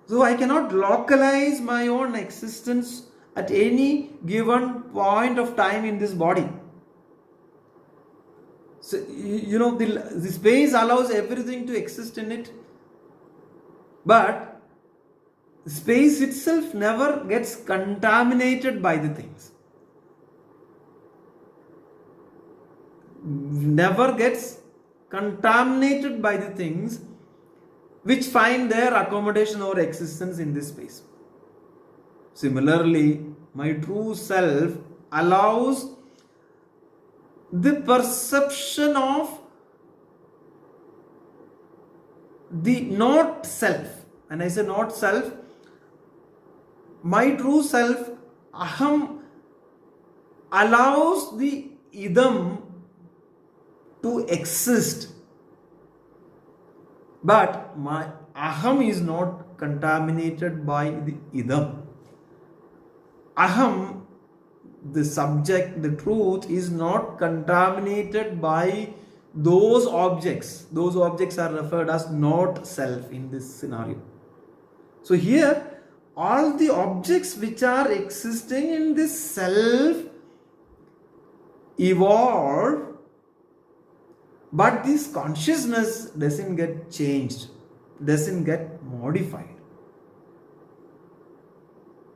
So I cannot localize my own existence at any given point of time in this body. So, the space allows everything to exist in it. But space itself never gets contaminated by the things. Never gets contaminated by the things which find their accommodation or existence in this space. Similarly, my true self allows the perception of the not self. And I say not self, my true self, aham, allows the idam to exist. But my aham is not contaminated by the idam. Aham, the subject, the truth, is not contaminated by those objects. Those objects are referred as not self in this scenario. So here, all the objects which are existing in this self evolve, but this consciousness doesn't get changed, doesn't get modified.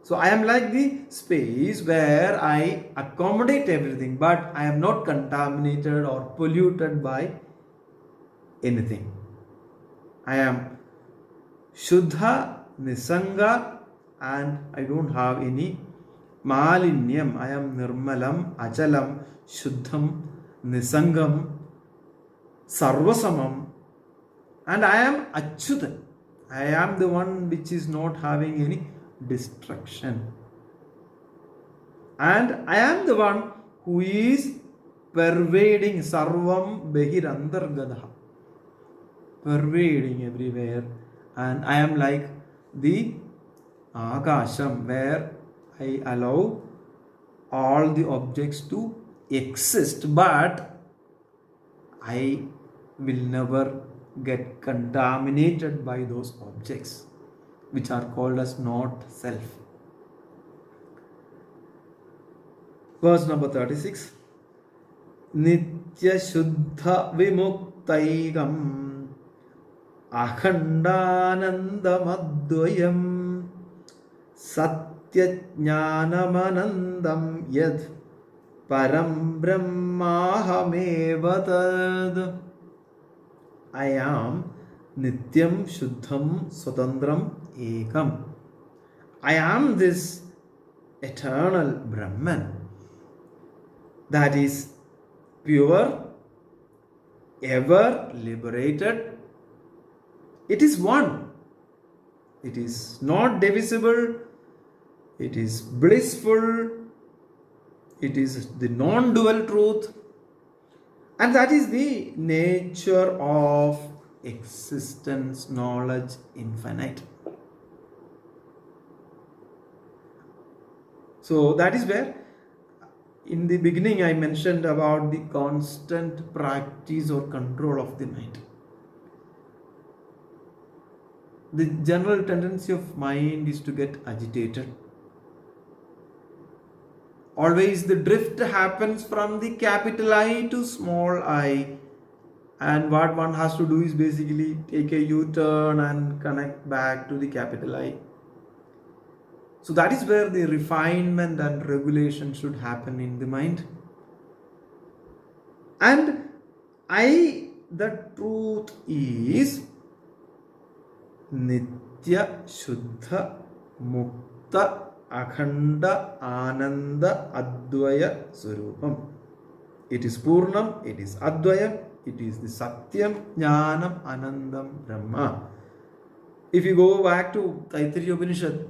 So I am like the space where I accommodate everything, but I am not contaminated or polluted by anything. I am Shuddha, Nisanga, and I don't have any Malinyam. I am Nirmalam, Achalam, Shuddham, Nisangam, Sarvasamam, and I am Achyutan. I am the one which is not having any destruction. And I am the one who is pervading Sarvam Behirandargadaha, pervading everywhere. And I am like the Akasham, where I allow all the objects to exist, but I will never get contaminated by those objects which are called as not self. Verse number 36. Nitya Shuddha Vimuktaigam Akhandanandamadvayam Satya Jnanamanandam Yad Param Brahmahamevatad. I am Nityam Shuddham Swatandram Ekam. I am this eternal Brahman that is pure, ever liberated. It is one. It is not divisible. It is blissful. It is the non-dual truth. And that is the nature of existence, knowledge, infinite. So that is where in the beginning I mentioned about the constant practice or control of the mind. The general tendency of mind is to get agitated. Always the drift happens from the capital I to small I, and what one has to do is basically take a U-turn and connect back to the capital I. So that is where the refinement and regulation should happen in the mind. And I, the truth is Nitya Shuddha Mukta Akhanda Ananda Advaya Swarupam. It is Purnam, it is Advayam, it is the Satyam, Jnanam, Anandam, Brahma. If you go back to Taittiriya Upanishad,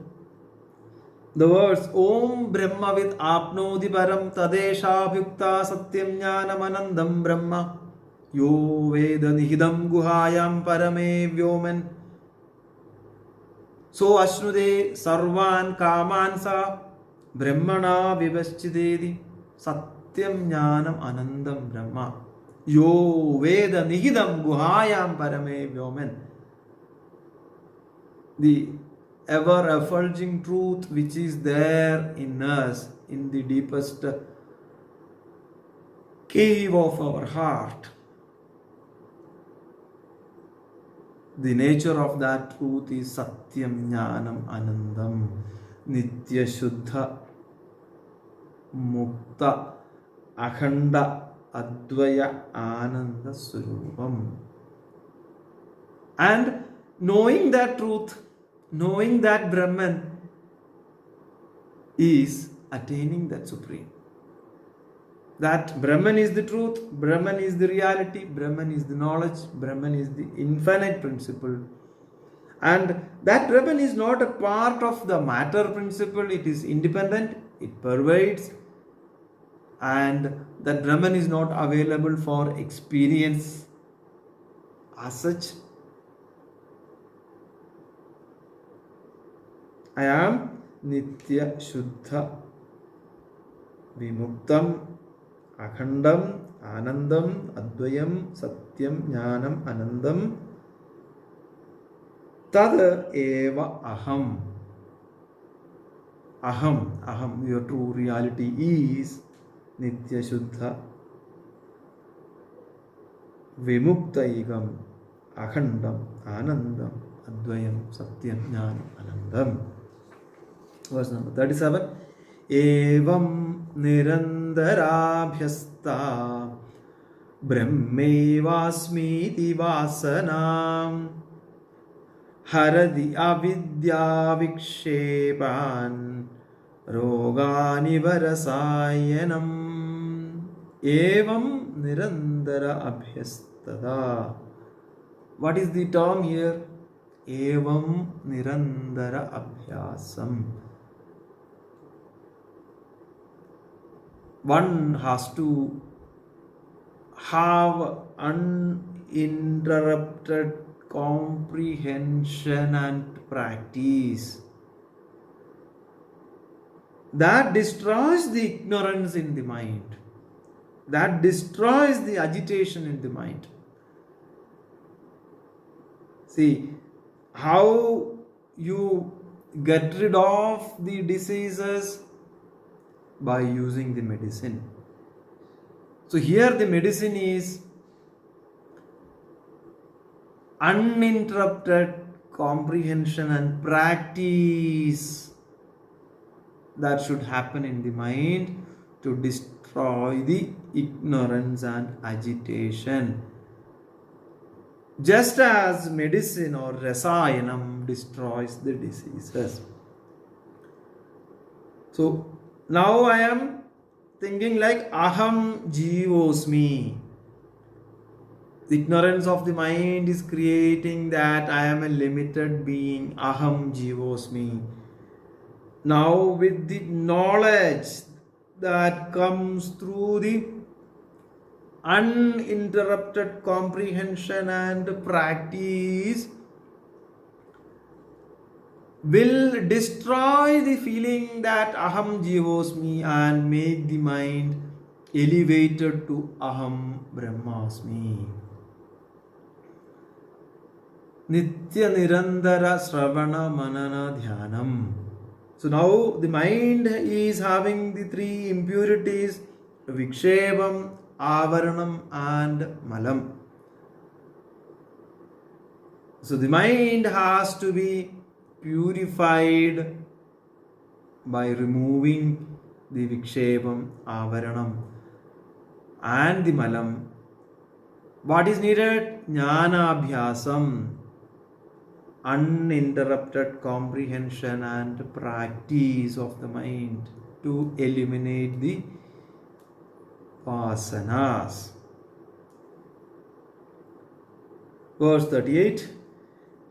the words Om Brahmavid Apnodi Param Tadesha Bhukta Satyam Jnanam Anandam Brahma Yo Veda Nihidam Guhayam Parame Vyomen So Ashnude Sarvan Kamansa Brahmana Vivashchidedi Satyam Jnanam Anandam Brahma Yo Veda Nihidam Guhayam Parame Vyomen. The ever effulging truth which is there in us, in the deepest cave of our heart. The nature of that truth is Satyam Jnanam Anandam Nitya Shuddha Mukta Akhanda Advaya Ananda Swarupam. And knowing that truth, knowing that Brahman is attaining that supreme. That Brahman is the truth, Brahman is the reality, Brahman is the knowledge, Brahman is the infinite principle. And that Brahman is not a part of the matter principle, it is independent, it pervades, and that Brahman is not available for experience as such. I am Nitya Shuddha Vimuktam Akhandam Anandam Advayam Satyam Jnanam Anandam Tad Eva Aham. Aham, your true reality is Nitya Shuddha Vimuktaigam Akhandam Anandam Advayam Satyam Jnanam Anandam. Verse number 37. Evam nirandarabhyasta brahmevasmiti vasanam haradi avidya vikshepan rogani varasayanam. Evam nirandara abhyastada. What is the term here? Evam nirandara abhyasam. One has to have uninterrupted comprehension and practice. That destroys the ignorance in the mind. That destroys the agitation in the mind. See, how you get rid of the diseases? By using the medicine. So here the medicine is uninterrupted comprehension and practice that should happen in the mind to destroy the ignorance and agitation. Just as medicine or rasayanam destroys the diseases. So now I am thinking like aham jivosmi. The ignorance of the mind is creating that I am a limited being. Aham jivosmi. Now with the knowledge that comes through the uninterrupted comprehension and practice will destroy the feeling that aham jivosmi and make the mind elevated to aham brahmasmi. Nitya nirandara sravana manana dhyanam. So now the mind is having the three impurities: vikshepam, avaranam and malam. So the mind has to be purified by removing the vikshepam, avaranam and the malam. What is needed? Jnana abhyasam, uninterrupted comprehension and practice of the mind to eliminate the vasanas. Verse 38.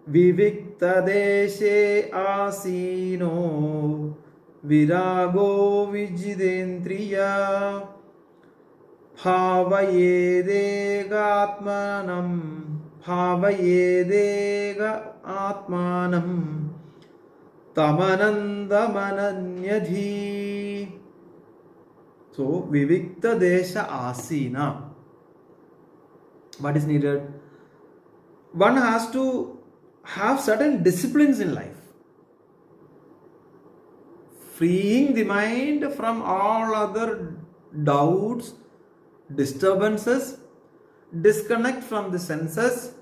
Vivikta deshe asino virago vijidendriya bhavayedega atmanam tamanandamananyadhi. So vivikta desha asina. What is needed? One has to have certain disciplines in life. Freeing the mind from all other doubts, disturbances, disconnect from the senses,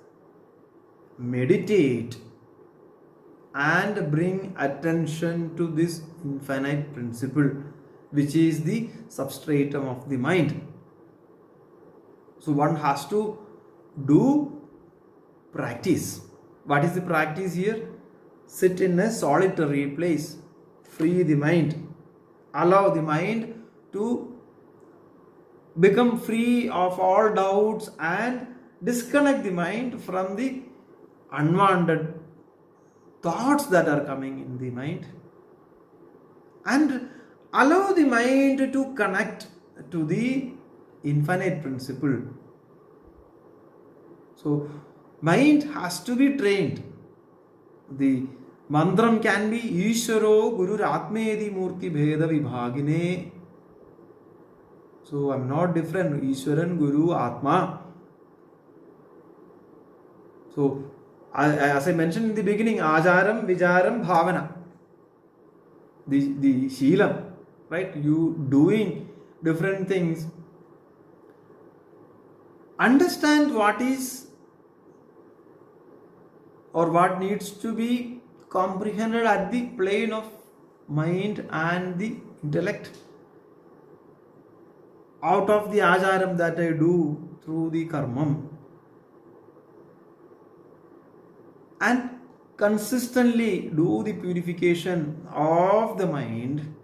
meditate and bring attention to this infinite principle, which is the substratum of the mind. So one has to do practice. What is the practice here? Sit in a solitary place. Free the mind. Allow the mind to become free of all doubts and disconnect the mind from the unwanted thoughts that are coming in the mind. And allow the mind to connect to the infinite principle. So mind has to be trained. The Mantram can be Ishvaro Guru Atmedi Murti Bheda Vibhagine. So I'm not different. Ishwaran, Guru, Atma. So as I mentioned in the beginning, Ajaram, Vijaram, Bhavana. The Sheelam, right? You doing different things. Understand what is or what needs to be comprehended at the plane of mind and the intellect. Out of the ajaram that I do through the karmam, and consistently do the purification of the mind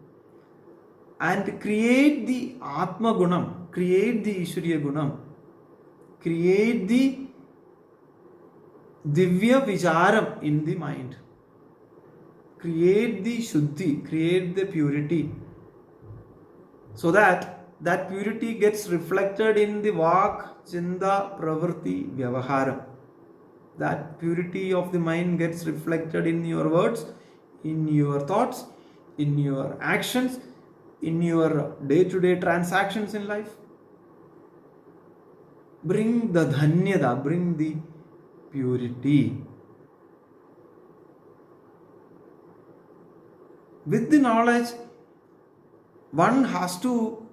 and create the Atma Gunam, create the Ishwariya Gunam, create the Divya Vicharam in the mind, create the Shuddhi, create the purity, so that purity gets reflected in the Vak, Chinda, Pravritti, Vyavaharam. That purity of the mind gets reflected in your words, in your thoughts, in your actions, in your day-to-day transactions in life. Bring the dhanyada, bring the purity. With the knowledge, one has to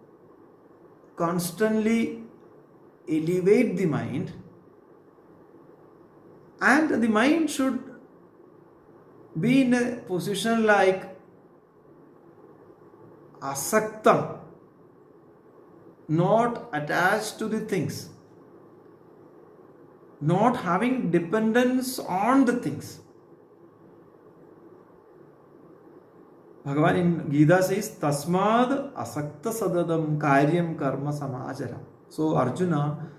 constantly elevate the mind, and the mind should be in a position like asaktam, not attached to the things, not having dependence on the things. Bhagavan in Gita says, Tasmad asakta sadadam karyam karma samajara. So Arjuna,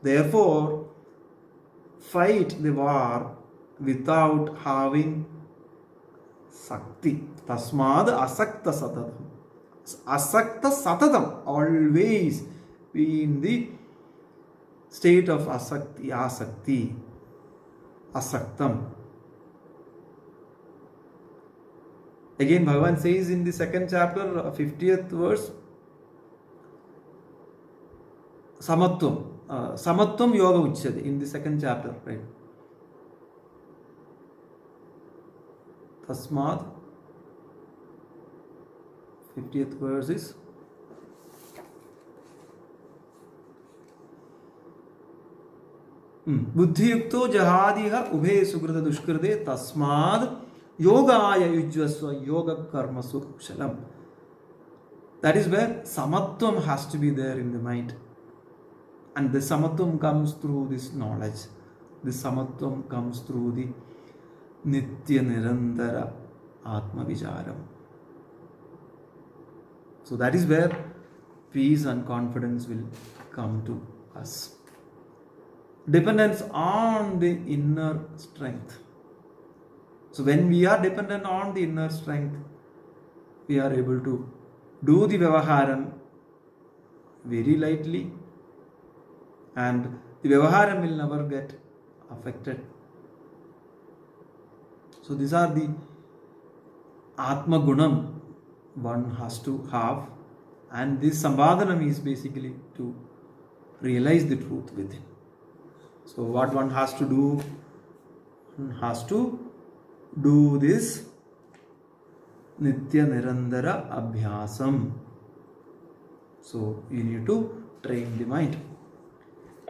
therefore, fight the war without having sakti. Tasmad asakta sadadam. Asakta satadam, always be in the state of asakti, asaktam. Again, Bhagavan says in the second chapter, 50th verse, Samatvam. Samatvam Yoga Uchyate in the second chapter, right? Tasmad, 50th verse is Buddhiyukto jahadiha ubhe sukrita dushkrite tasmad yogaya yujvasva yoga karmasu kshalam. That is where samatvam has to be there in the mind. And the samatvam comes through this knowledge. The samatvam comes through the nitya nirandara atma vicharam. So that is where peace and confidence will come to us. Dependence on the inner strength. So when we are dependent on the inner strength, we are able to do the vyavaharam very lightly, and the vyavaharam will never get affected. So these are the Atma Gunam one has to have, and this Sambhadanam is basically to realize the truth within. So what one has to do? One has to do this Nitya Nirandara Abhyasam. So you need to train the mind.